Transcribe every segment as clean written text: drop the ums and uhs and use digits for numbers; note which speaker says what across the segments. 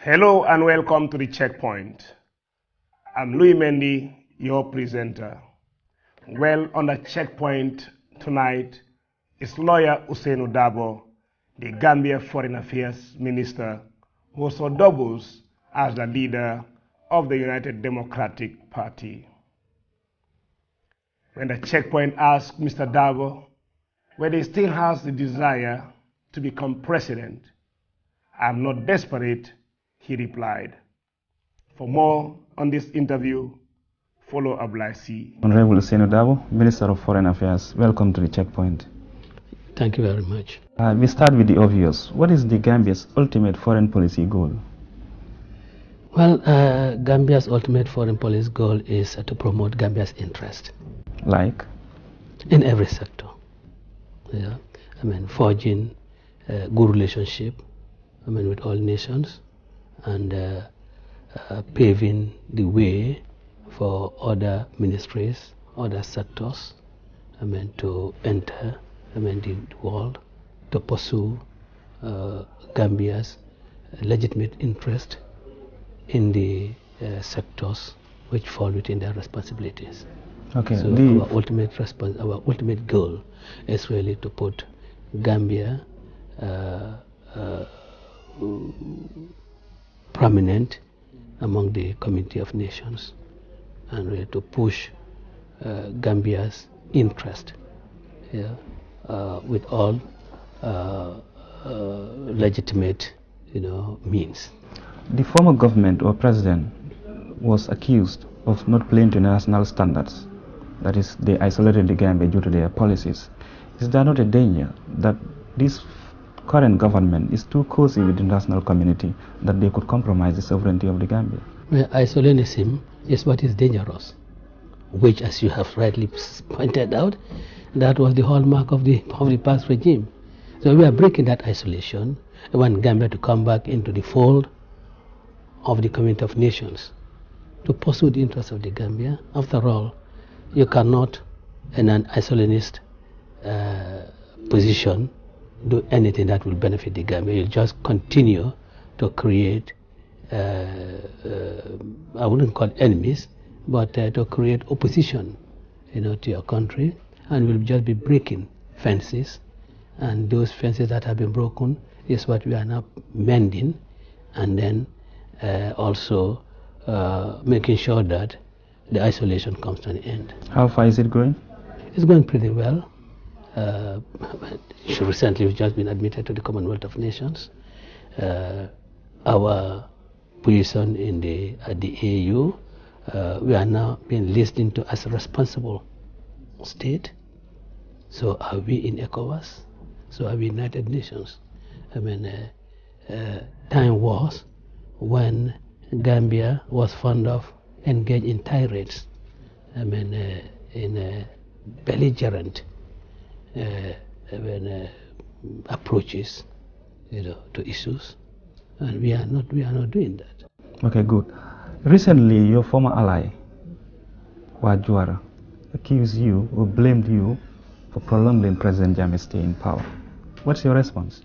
Speaker 1: Hello and welcome to the Checkpoint. I'm Louis Mendy, your presenter. Well, on the Checkpoint tonight is lawyer OUSAINOU Darboe, the Gambia Foreign Affairs Minister, who also doubles as the leader of the United Democratic Party. When the Checkpoint asked Mr. Darboe whether he still has the desire to become president, "I'm not desperate," he replied. For more on this interview, follow Ablaisi.
Speaker 2: Honorable OUSAINOU Darboe, Minister of Foreign Affairs, welcome to the Checkpoint.
Speaker 3: Thank you very much.
Speaker 2: We start with the obvious. What is the Gambia's ultimate foreign policy goal?
Speaker 3: Well, Gambia's ultimate foreign policy goal is to promote Gambia's interest.
Speaker 2: Like?
Speaker 3: In every sector. Yeah. Forging good relationship, with all nations, and paving the way for other ministries, other sectors, to enter, the world, to pursue Gambia's legitimate interest in the sectors which fall within their responsibilities.
Speaker 2: Okay.
Speaker 3: So our ultimate goal is really to put Gambia prominent among the community of nations, and really to push Gambia's interest with all legitimate means.
Speaker 2: The former government or president was accused of not playing to international standards. That is, they isolated the Gambia due to their policies. Is there not a danger that this current government is too cozy with the international community, that they could compromise the sovereignty of the Gambia?
Speaker 3: Well, isolationism is what is dangerous, which, as you have rightly pointed out, that was the hallmark of the past regime. So we are breaking that isolation. We want Gambia to come back into the fold of the community of nations, to pursue the interests of the Gambia. After all, you cannot, in an isolationist position, do anything that will benefit the Gambia. You'll just continue to create, I wouldn't call enemies, but to create opposition, to your country, and we'll just be breaking fences. And those fences that have been broken is what we are now mending, and then also making sure that the isolation comes to an end.
Speaker 2: How far is it going?
Speaker 3: It's going pretty well. Recently we've just been admitted to the Commonwealth of Nations. Our position at the AU, we are now being listened to as a responsible state. So are we in ECOWAS? So are we United Nations? Time was when Gambia was fond of engage in tirades, in belligerent approaches, to issues, and we are not doing that.
Speaker 2: Okay, good. Recently, your former ally, Wajwara, accused you or blamed you for prolonging President Jammeh's stay in power. What's your response?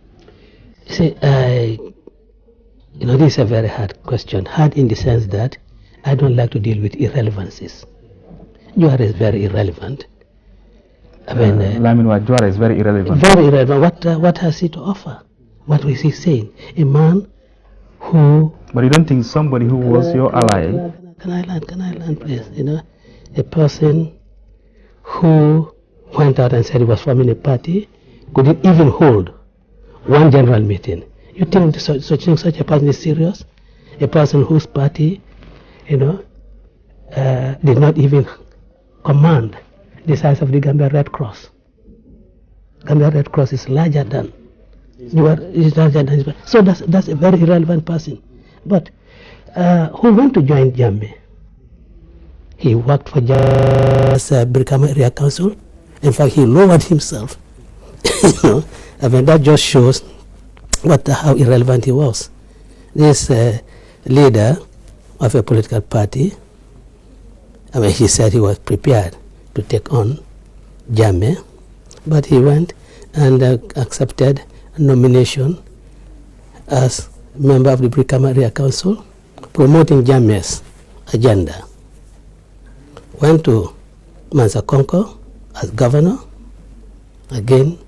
Speaker 3: See, this is a very hard question. Hard in the sense that I don't like to deal with irrelevancies. Jawara is very irrelevant.
Speaker 2: Jawara is very irrelevant.
Speaker 3: Very irrelevant. What has he to offer? What was he saying? A man who...
Speaker 2: But you don't think somebody who was your ally...
Speaker 3: Can I land, please? A person who went out and said he was forming a party couldn't even hold one general meeting. You think such a person is serious? A person whose party, did not even command the size of the Gambia Red Cross. Gambia Red Cross is larger than so that's a very irrelevant person. But who went to join Jammeh? He worked for just Brikama Area Council. In fact, he lowered himself. That just shows how irrelevant he was. This leader of a political party, he said he was prepared to take on Jammeh, but he went and accepted a nomination as member of the Brikama Area Council, promoting Jammeh's agenda. Went to Mansa Konko as governor, again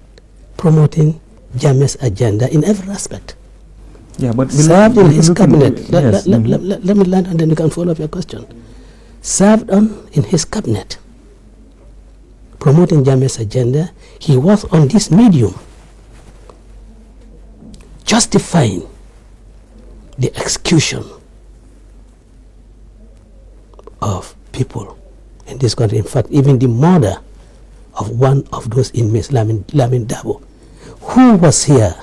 Speaker 3: promoting Jammeh's agenda in every aspect.
Speaker 2: Yeah, but
Speaker 3: served in his cabinet. Let me land and then you can follow up your question. Served on in his cabinet, promoting Jammeh's agenda. He was on this medium, justifying the execution of people in this country. In fact, even the murder of one of those inmates, Lamin Darboe, who was here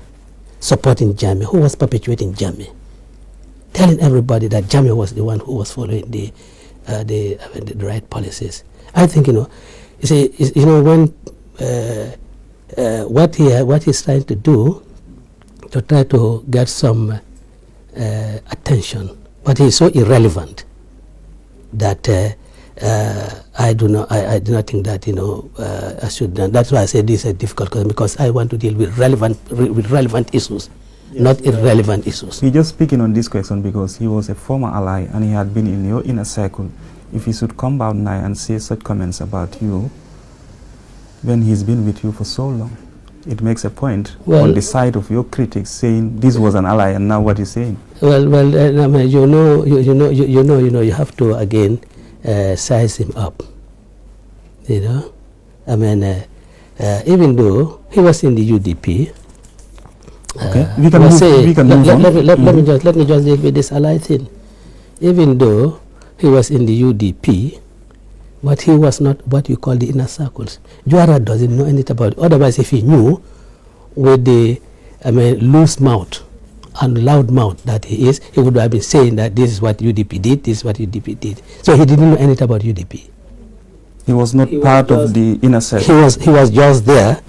Speaker 3: supporting Jammeh, who was perpetuating Jammeh, telling everybody that Jammeh was the one who was following the right policies. I think, when what he's trying to do to try to get some attention, but he's so irrelevant that I do not think that I should. That's why I say this is a difficult question, because I want to deal with relevant issues, yes, not irrelevant issues.
Speaker 2: He's just speaking on this question because he was a former ally and he had been in your inner circle. If he should come out now and say such comments about you when he's been with you for so long, it makes a point on the side of your critics saying this was an ally and now what he's saying.
Speaker 3: Well, you have to again size him up. Even though he was in the UDP,
Speaker 2: okay, we can move on.
Speaker 3: Let me just deal with this ally thing. Even though he was in the UDP, but he was not what you call the inner circles. Juara doesn't know anything about it. Otherwise, if he knew with the loose mouth and loud mouth that he is, he would have been saying that this is what UDP did, this is what UDP did. So he didn't know anything about UDP.
Speaker 2: He was not part of the inner circle.
Speaker 3: He was just there,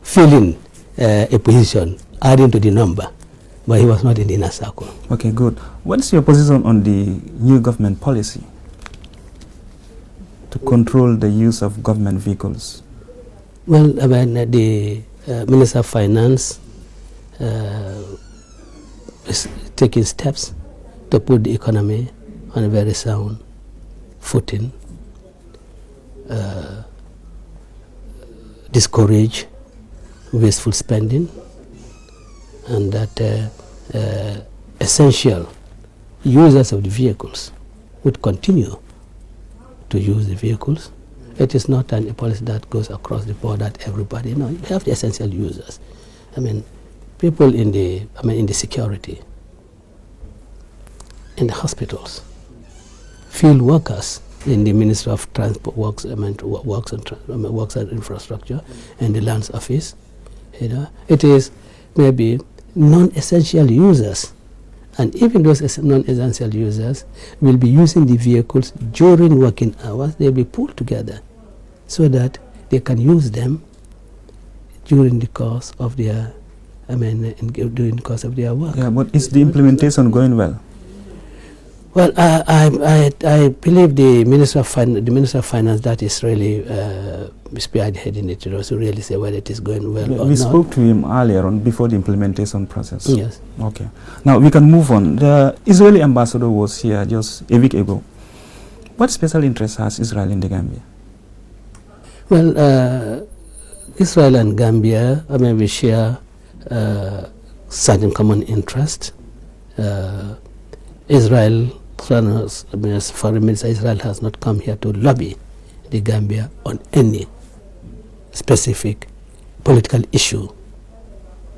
Speaker 3: filling a position, adding to the number, but he was not in the inner circle.
Speaker 2: Okay, good. What's your position on the new government policy to control the use of government vehicles?
Speaker 3: Well, the Minister of Finance is taking steps to put the economy on a very sound footing, discourage wasteful spending, and that essential users of the vehicles would continue to use the vehicles. It is not a policy that goes across the board that everybody. No, you have the essential users. People in the security, in the hospitals, field workers in the Ministry of Transport Works and Infrastructure, and the Lands Office. It is maybe non-essential users, and even those non-essential users will be using the vehicles during working hours. They'll be pulled together so that they can use them during the course of their during the course of their work.
Speaker 2: Yeah, but is the implementation going well?
Speaker 3: Well, I believe the Minister of Finance that is really spearheading it, to really say whether it is going well or not.
Speaker 2: We spoke to him earlier on before the implementation process.
Speaker 3: Yes.
Speaker 2: Okay. Now we can move on. The Israeli ambassador was here just a week ago. What special interest has Israel in the Gambia?
Speaker 3: Well, Israel and Gambia, we share certain common interest. Israel, as Foreign Minister Israel, has not come here to lobby the Gambia on any specific political issue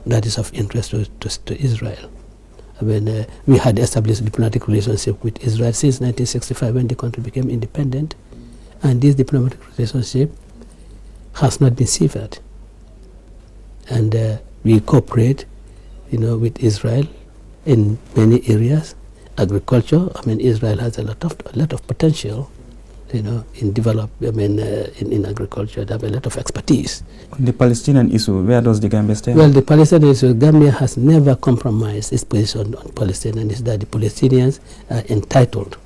Speaker 3: that is of interest to Israel. We had established a diplomatic relationship with Israel since 1965 when the country became independent, and this diplomatic relationship has not been severed. And we cooperate, with Israel in many areas. Agriculture, Israel has a lot of potential, in agriculture. They have a lot of expertise.
Speaker 2: On the Palestinian issue, where does the Gambia stand?
Speaker 3: Well, the Palestinian issue, Gambia has never compromised its position on Palestine, is that the Palestinians are entitled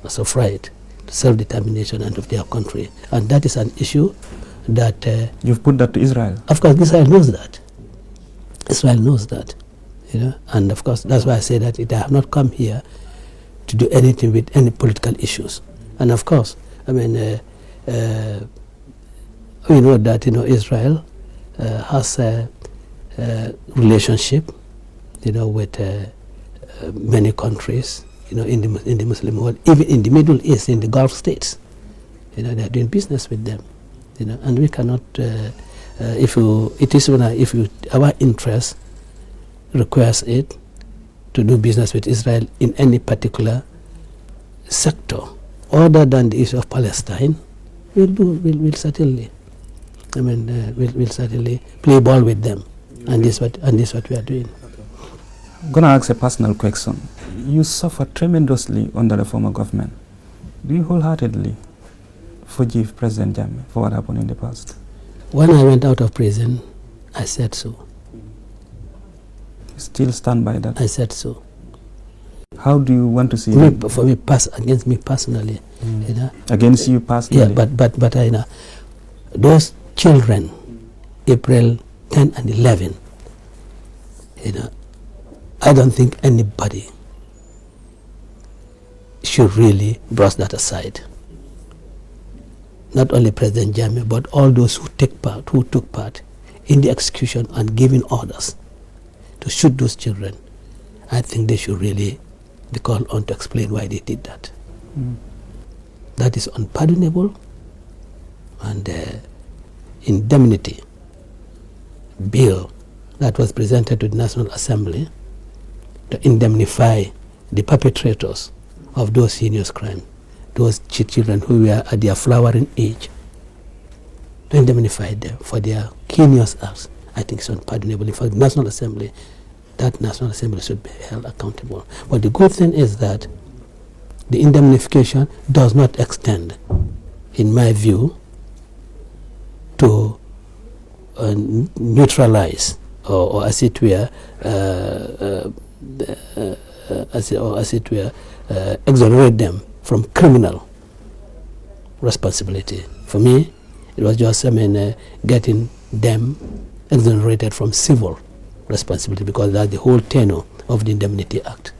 Speaker 3: as of right to self-determination and of their country, and that is an issue that
Speaker 2: you've put that to Israel.
Speaker 3: Of course, Israel knows that. Israel knows that, and of course that's why I say that I have not come here to do anything with any political issues. And of course, I mean, we know that Israel has a relationship, with many countries, in the Muslim world, even in the Middle East, in the Gulf states. They are doing business with them, and we cannot. If our interest requires it to do business with Israel in any particular sector other than the issue of Palestine, we'll certainly, we'll certainly play ball with them, and this is what we are doing.
Speaker 2: I'm gonna ask a personal question. You suffered tremendously under the former government. Do you wholeheartedly forgive President Jammeh for what happened in the past?
Speaker 3: When I went out of prison, I said so.
Speaker 2: You still stand by that?
Speaker 3: I said so.
Speaker 2: How do you want to see
Speaker 3: it? For me, against me personally.
Speaker 2: Against you personally?
Speaker 3: Yeah, but those children, April 10 and 11, I don't think anybody should really brush that aside. Not only President Jammeh, but all those who took part in the execution and giving orders to shoot those children. I think they should really be called on to explain why they did that. That is unpardonable, and indemnity bill that was presented to the National Assembly to indemnify the perpetrators of those heinous crimes, those children who were at their flowering age, to indemnify them for their heinous acts, I think is unpardonable. In fact, the National Assembly, that National Assembly should be held accountable. But the good thing is that the indemnification does not extend, in my view, to neutralize or as it were, exonerate them from criminal responsibility. For me, it was just, getting them exonerated from civil responsibility, because that's the whole tenor of the Indemnity Act.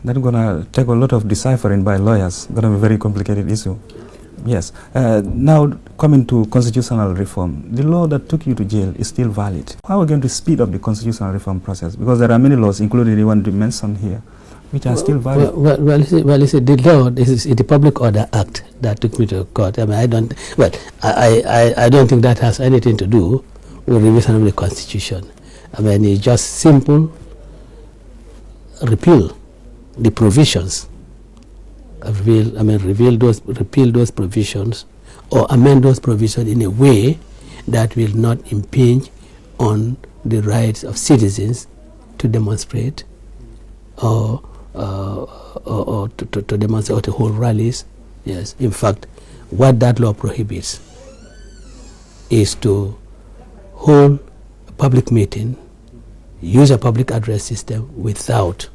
Speaker 2: That's going to take a lot of deciphering by lawyers. Going to be a very complicated issue. Yes. Now, coming to constitutional reform, the law that took you to jail is still valid. How are we going to speed up the constitutional reform process? Because there are many laws, including the one you mentioned here, which are still valid.
Speaker 3: Well, you see, the law is the Public Order Act that took me to court. I don't think that has anything to do with revision of the Constitution. It's just simple repeal the provisions. Repeal those provisions, or amend those provisions in a way that will not impinge on the rights of citizens to demonstrate or to demonstrate or to hold rallies. Yes, in fact, what that law prohibits is to hold a public meeting, use a public address system without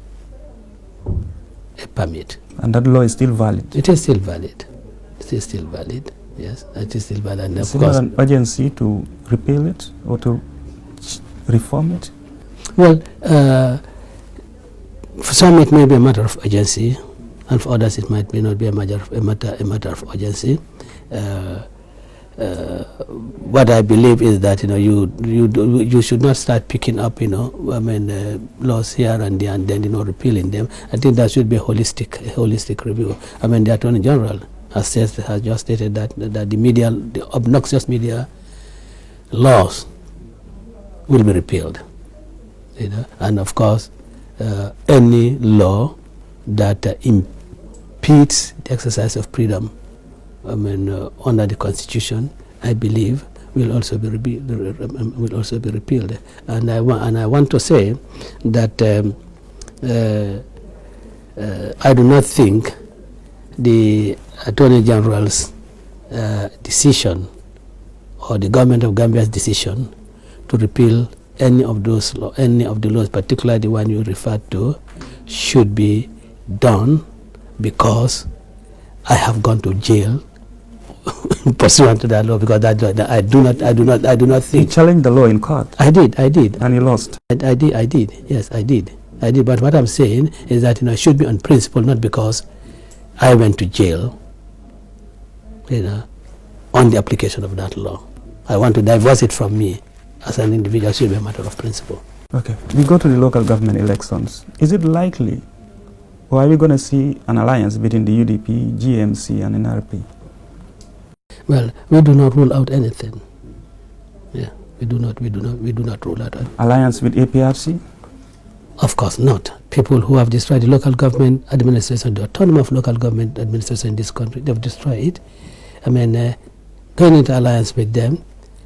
Speaker 3: a permit.
Speaker 2: And that law is still valid?
Speaker 3: It is still valid. It is still valid. Yes, it is still valid. And
Speaker 2: is there an urgency to repeal it or to reform it?
Speaker 3: Well, for some it may be a matter of urgency, and for others it might not be a matter of urgency. What I believe is that you should not start picking up laws here and there and then repealing them. I think that should be a holistic review. The Attorney General has just stated that the obnoxious media laws will be repealed. And of course, any law that impedes the exercise of freedom under the Constitution, I believe, will also be repealed. And I want to say that I do not think the Attorney General's decision, or the government of Gambia's decision, to repeal any of the laws, particularly the one you referred to, should be done because I have gone to jail pursuant to that law, because I do not think.
Speaker 2: You challenged the law in court.
Speaker 3: I did.
Speaker 2: And you lost.
Speaker 3: I did. Yes, I did. But what I'm saying is that it should be on principle, not because I went to jail, on the application of that law. I want to divorce it from me as an individual. It should be a matter of principle.
Speaker 2: Okay. We go to the local government elections. Is it likely, or are we going to see an alliance between the UDP, GMC, and NRP?
Speaker 3: Well, we do not rule out anything. Yeah, we do not rule out anything.
Speaker 2: Alliance with APRC?
Speaker 3: Of course not. People who have destroyed the local government administration, the autonomy of local government administration in this country, they've destroyed it. I mean, going into alliance with them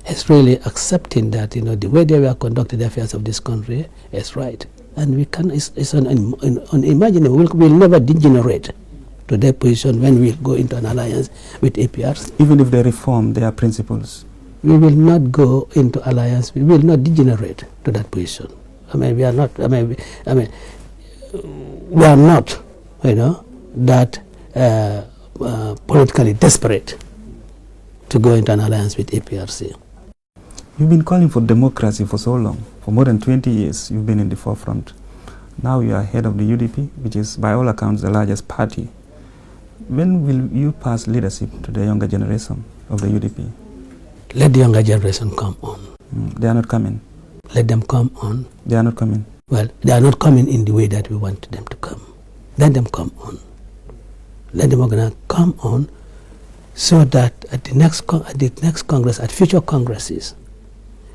Speaker 3: is really accepting that, the way they were conducting the affairs of this country is right. And we can, it's unimaginable. We'll never degenerate to their position when we go into an alliance with APRs.
Speaker 2: Even if they reform their principles?
Speaker 3: We will not go into alliance. We will not degenerate to that position. I mean, we are not. We are not. That politically desperate to go into an alliance with APRC.
Speaker 2: You've been calling for democracy for so long. For more than 20 years, you've been in the forefront. Now you are head of the UDP, which is, by all accounts, the largest party. When will you pass leadership to the younger generation of the UDP?
Speaker 3: Let the younger generation come on.
Speaker 2: They are not coming.
Speaker 3: Let them come on.
Speaker 2: They are not coming.
Speaker 3: Well, they are not coming in the way that we want them to come. Let them come on. Let them come on, so that at the next Congress, at future Congresses,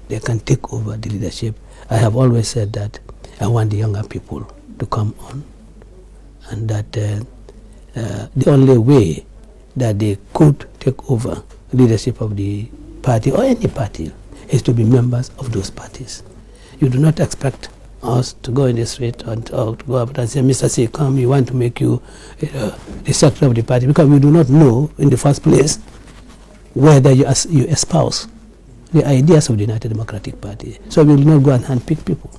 Speaker 3: they can take over the leadership. I have always said that I want the younger people to come on, and that the only way that they could take over leadership of the party or any party is to be members of those parties. You do not expect us to go in the street or to go up and say, Mr. C, come, we want to make you the secretary of the party, because we do not know in the first place whether you espouse the ideas of the United Democratic Party. So we will not go and handpick people.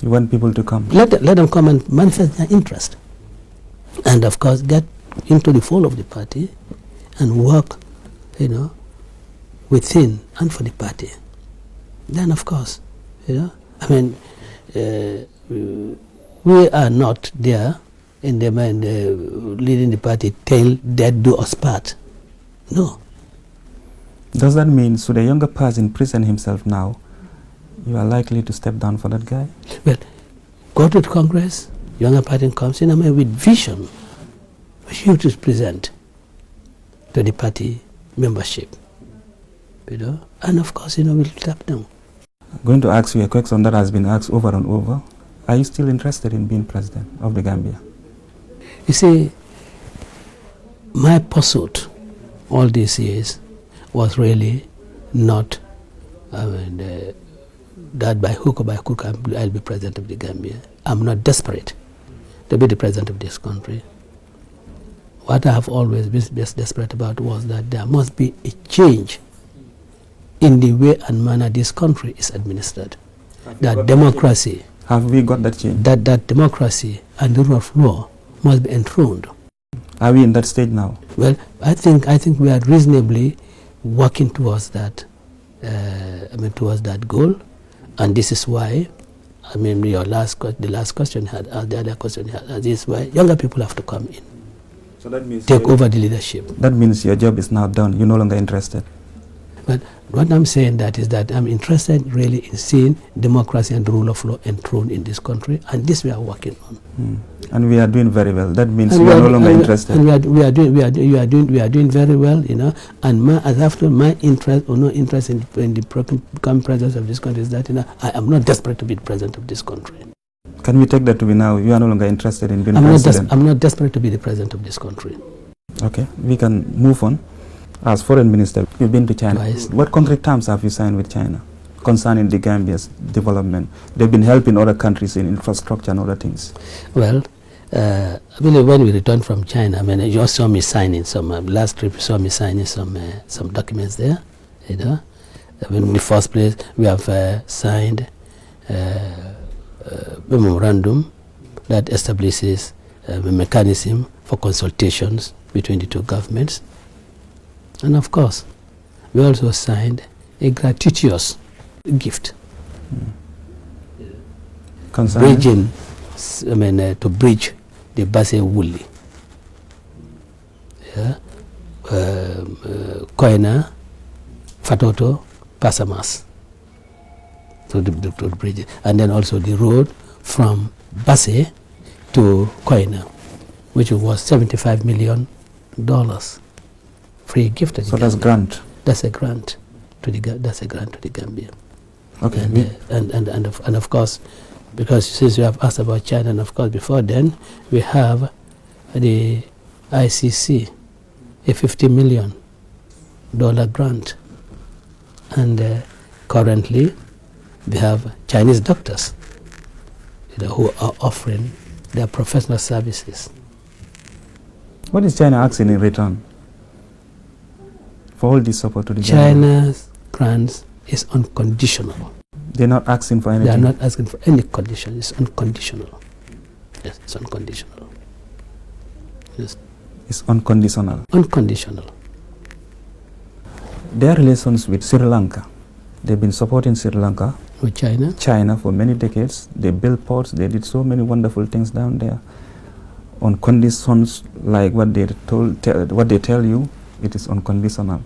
Speaker 2: You want people to come?
Speaker 3: Let them come and manifest their interest. And of course get into the fold of the party and work, within and for the party. Then of course, I mean, we are not there in the mind leading the party till death do us part. No.
Speaker 2: Does that mean, should a younger person present himself now, you are likely to step down for that guy?
Speaker 3: Well, go to the Congress, younger person comes in, with vision, which you to present to the party membership, and of course, we'll step down.
Speaker 2: I'm going to ask you a question that has been asked over and over. Are you still interested in being president of the Gambia?
Speaker 3: You see, my pursuit all these years was really not that by hook or by crook I'll be president of the Gambia. I'm not desperate to be the president of this country. What I have always been desperate about was that there must be a change in the way and manner this country is administered. That democracy.
Speaker 2: Have we got that change?
Speaker 3: That democracy and the rule of law must be enthroned.
Speaker 2: Are we in that stage now?
Speaker 3: Well, I think we are reasonably working towards that. Towards that goal, and this is why, the last question had, the other question had, this is why younger people have to come in.
Speaker 2: So that means
Speaker 3: take over the leadership. That
Speaker 2: means your job is now done. You're no longer interested.
Speaker 3: But what I'm saying that is that I'm interested really in seeing democracy and the rule of law enthroned in this country, and this we are working on.
Speaker 2: And we are doing very well. That means we are no longer interested.
Speaker 3: And we are doing very well, And my interest or no interest in the becoming president of this country is that I am not desperate to be the president of this country.
Speaker 2: Can we take that to be now? You are no longer interested in being president?
Speaker 3: I'm not desperate to be the president of this country.
Speaker 2: Okay, we can move on. As foreign minister, you've been to China.
Speaker 3: Twice.
Speaker 2: What concrete terms have you signed with China concerning the Gambia's development? They've been helping other countries in infrastructure and other things. Well,
Speaker 3: I believe when we returned from China, you just saw me signing some, last trip you saw me signing some documents there, In the first place, we have signed a memorandum that establishes a mechanism for consultations between the two governments. And of course, we also signed a gratuitous gift. Bridging, to bridge the Basse Wuli. Yeah. Koina, Fatoto, Pasamas. To the bridge. And then also the road from Basse to Koina, which was $75 million. Free gift to the
Speaker 2: So
Speaker 3: Gambia.
Speaker 2: that's grant.
Speaker 3: That's a grant to the Gambia.
Speaker 2: Okay.
Speaker 3: And of course, because since you have asked about China, and of course before then we have the ICC, a $50 million grant, and currently we have Chinese doctors, who are offering their professional services.
Speaker 2: What is China asking in return for all this support to the Gambia?
Speaker 3: China's grants is unconditional.
Speaker 2: They're not asking for anything.
Speaker 3: They are not asking for any condition. It's unconditional. Yes, it's unconditional. Yes.
Speaker 2: It's unconditional.
Speaker 3: Unconditional.
Speaker 2: Their relations with Sri Lanka, they've been supporting Sri Lanka.
Speaker 3: With China?
Speaker 2: China for many decades. They built ports. They did so many wonderful things down there. On conditions like what they tell you, it is unconditional.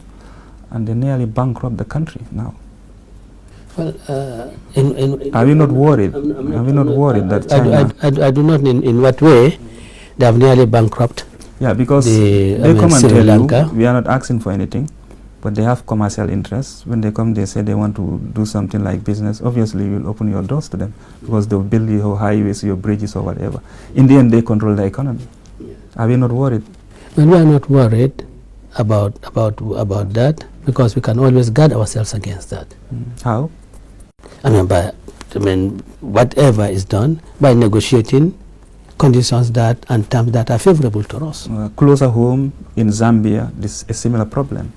Speaker 2: And they nearly bankrupt the country now.
Speaker 3: Well,
Speaker 2: are we not worried? Are we not worried that China...
Speaker 3: I do not in what way they have nearly bankrupt.
Speaker 2: Yeah, because they come and
Speaker 3: Sri Lanka.
Speaker 2: tell you, we are not asking for anything, but they have commercial interests. When they come, they say they want to do something like business. Obviously, you will open your doors to them because they'll build your highways, your bridges, or whatever. In the end, they control the economy. Are we not worried?
Speaker 3: Well, we are not worried about that because we can always guard ourselves against that.
Speaker 2: How?
Speaker 3: Whatever is done by negotiating conditions and terms that are favorable to us.
Speaker 2: Closer home in Zambia, this is a similar problem.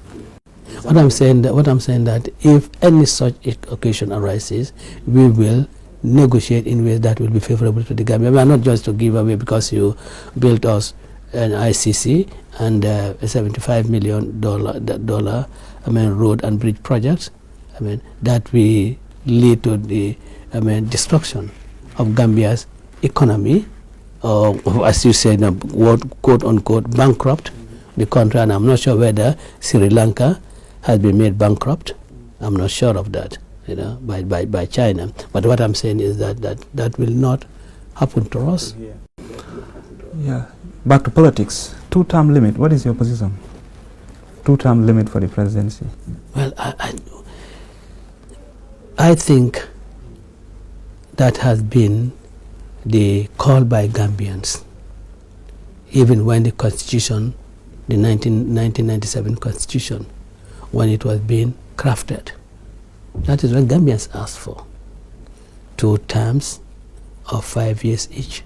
Speaker 3: What I'm saying that if any such occasion arises, we will negotiate in ways that will be favorable to the Gambia. We are not just to give away because you built us an ICC and a $75 million road and bridge projects. That we lead to the destruction of Gambia's economy, or as you said, quote unquote bankrupt the country. And I'm not sure whether Sri Lanka has been made bankrupt. I'm not sure of that, by China. But what I'm saying is that will not happen to us.
Speaker 2: Yeah. Back to politics. 2-term limit. What is your position? 2-term limit for the presidency.
Speaker 3: Well, I think that has been the call by Gambians, even when the Constitution, the 1997 Constitution, when it was being crafted. That is what Gambians asked for. 2 terms of 5 years each.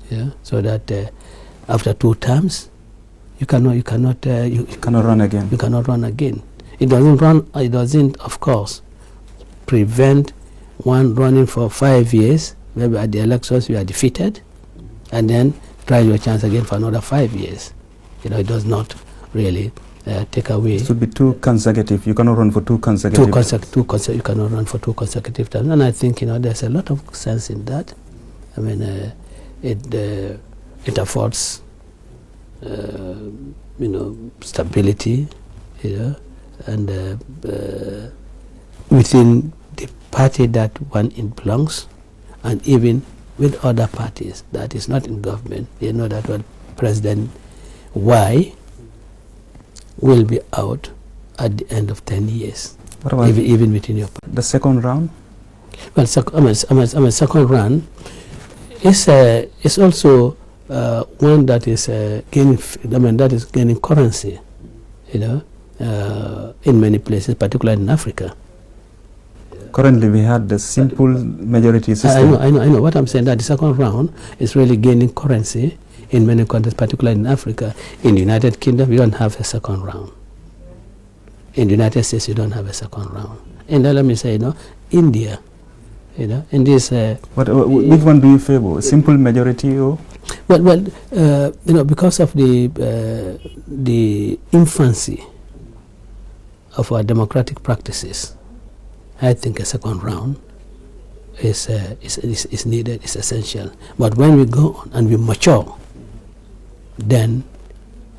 Speaker 3: Yeah, so that after 2 terms, you cannot
Speaker 2: run again.
Speaker 3: You cannot run again. It doesn't, of course, prevent one running for 5 years. Maybe at the elections you are defeated, and then try your chance again for another 5 years. It does not really take away. It
Speaker 2: should be 2 consecutive. You cannot run for 2 consecutive.
Speaker 3: You cannot run for 2 consecutive terms, and I think there's a lot of sense in that. It affords stability, and within the party that one belongs, and even with other parties that is not in government. They know that what President Y will be out at the end of 10 years.
Speaker 2: What about
Speaker 3: even within your party?
Speaker 2: The second round?
Speaker 3: Well, second round is also one that is gaining currency, in many places, particularly in Africa.
Speaker 2: Currently, we had the simple majority system.
Speaker 3: I know. What I'm saying that the second round is really gaining currency in many countries, particularly in Africa. In the United Kingdom, we don't have a second round. In the United States, you don't have a second round. And then let me say, India, in this.
Speaker 2: Which one do you favor? A simple majority or?
Speaker 3: Well, because of the infancy of our democratic practices, I think a second round is needed, is essential. But when we go on and we mature, then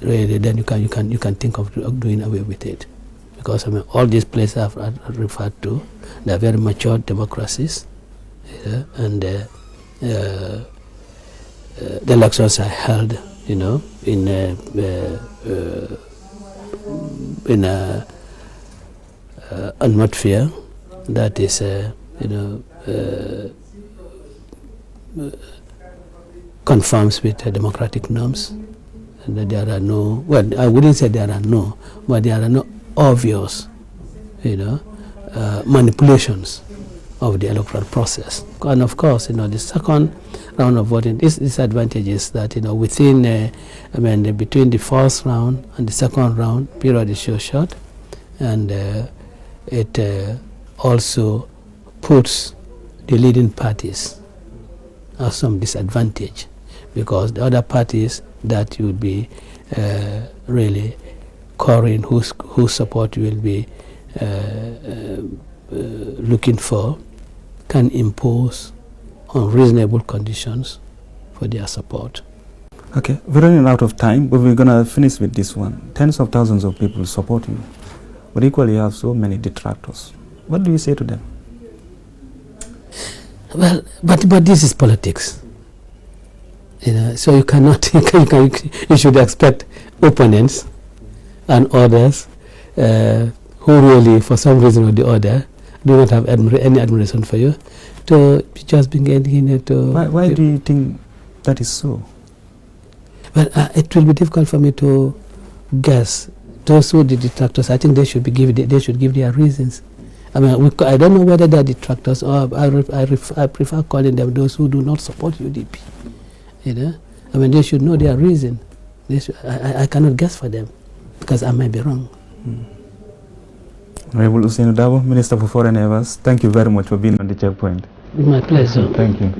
Speaker 3: really, then you can think of doing away with it, because I mean all these places I've referred to, they are very mature democracies, and the elections are held, in a atmosphere that is, conforms with democratic norms, and that there are no, well, I wouldn't say there are no, but there are no obvious, manipulations of the electoral process. And of course, the second round of voting, this disadvantage is that, within, between the first round and the second round, period is so short, and it also puts the leading parties at some disadvantage, because the other parties that you would be really covering, whose support you will be looking for, can impose unreasonable conditions for their support.
Speaker 2: Okay, we're running out of time, but we're going to finish with this one. Tens of thousands of people support you, but equally you have so many detractors. What do you say to them?
Speaker 3: Well, but this is politics, so you cannot, you should expect opponents and others who really, for some reason or the other, do not have any admiration for you, to just begin to...
Speaker 2: Why do you think that is so?
Speaker 3: Well, it will be difficult for me to guess. Those who are the detractors, I think they should give their reasons. I mean, I don't know whether they are detractors, or I prefer calling them those who do not support UDP. I mean, they should know their reason. I cannot guess for them, because I might be wrong.
Speaker 2: Honorable OUSAINOU Darboe, Minister for Foreign Affairs, thank you very much for being on the checkpoint.
Speaker 3: My pleasure.
Speaker 2: Thank you.